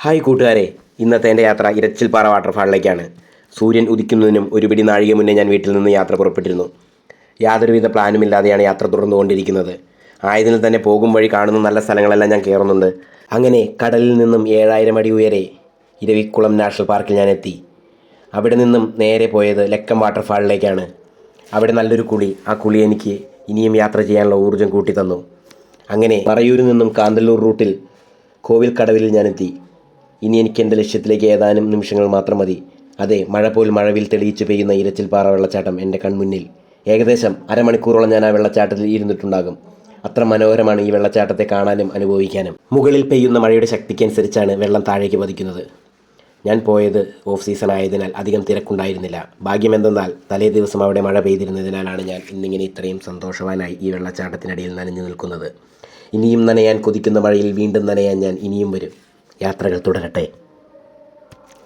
Hi കൂട്ടുകാരെ, ഇന്നത്തെ എൻ്റെ യാത്ര ഇരച്ചിൽപ്പാറ വാട്ടർഫാളിലേക്കാണ്. സൂര്യൻ ഉദിക്കുന്നതിനും ഒരു പിടി നാഴിക മുന്നേ ഞാൻ വീട്ടിൽ നിന്ന് യാത്ര പുറപ്പെട്ടിരുന്നു. യാതൊരുവിധ പ്ലാനുമില്ലാതെയാണ് യാത്ര തുടർന്നുകൊണ്ടിരിക്കുന്നത്. ആയതിനാൽ തന്നെ പോകും വഴി കാണുന്ന നല്ല സ്ഥലങ്ങളെല്ലാം ഞാൻ കയറുന്നുണ്ട്. അങ്ങനെ കടലിൽ നിന്നും 7000 അടി ഉയരെ ഇരവിക്കുളം നാഷണൽ പാർക്കിൽ ഞാൻ എത്തി. അവിടെ നിന്നും നേരെ പോയത് ലക്കം വാട്ടർഫാളിലേക്കാണ്. അവിടെ നല്ലൊരു കുളി. ആ കുളി എനിക്ക് ഇനിയും യാത്ര ചെയ്യാനുള്ള ഊർജ്ജം കൂട്ടിത്തന്നു. അങ്ങനെ മറയൂരിൽ നിന്നും കാന്തല്ലൂർ റൂട്ടിൽ കോവിൽക്കടവിൽ ഞാനെത്തി. ഇനി എനിക്ക് എൻ്റെ ലക്ഷ്യത്തിലേക്ക് ഏതാനും നിമിഷങ്ങൾ മാത്രം മതി. അതെ, മഴ പോൽ മഴവിൽ തെളിയിച്ച് പെയ്യുന്ന ഇരച്ചിൽപ്പാറ വെള്ളച്ചാട്ടം എൻ്റെ കൺമുന്നിൽ. ഏകദേശം അരമണിക്കൂറോളം ഞാൻ ആ വെള്ളച്ചാട്ടത്തിൽ ഇരുന്നിട്ടുണ്ടാകും. അത്ര മനോഹരമാണ് ഈ വെള്ളച്ചാട്ടത്തെ കാണാനും അനുഭവിക്കാനും. മുകളിൽ പെയ്യുന്ന മഴയുടെ ശക്തിക്കനുസരിച്ചാണ് വെള്ളം താഴേക്ക് പതിക്കുന്നത്. ഞാൻ പോയത് ഓഫ് സീസൺ ആയതിനാൽ അധികം തിരക്കുണ്ടായിരുന്നില്ല. ഭാഗ്യമെന്തെന്നാൽ തലേ ദിവസം അവിടെ മഴ പെയ്തിരുന്നതിനാലാണ് ഞാൻ ഇന്നിങ്ങനെ ഇത്രയും സന്തോഷവാനായി ഈ വെള്ളച്ചാട്ടത്തിനടിയിൽ നനഞ്ഞു നിൽക്കുന്നത്. ഇനിയും നനയാൻ കൊതിക്കുന്ന മഴയിൽ വീണ്ടും നനയാൻ ഞാൻ ഇനിയും വരും. യാത്രകൾ തുടരട്ടെ.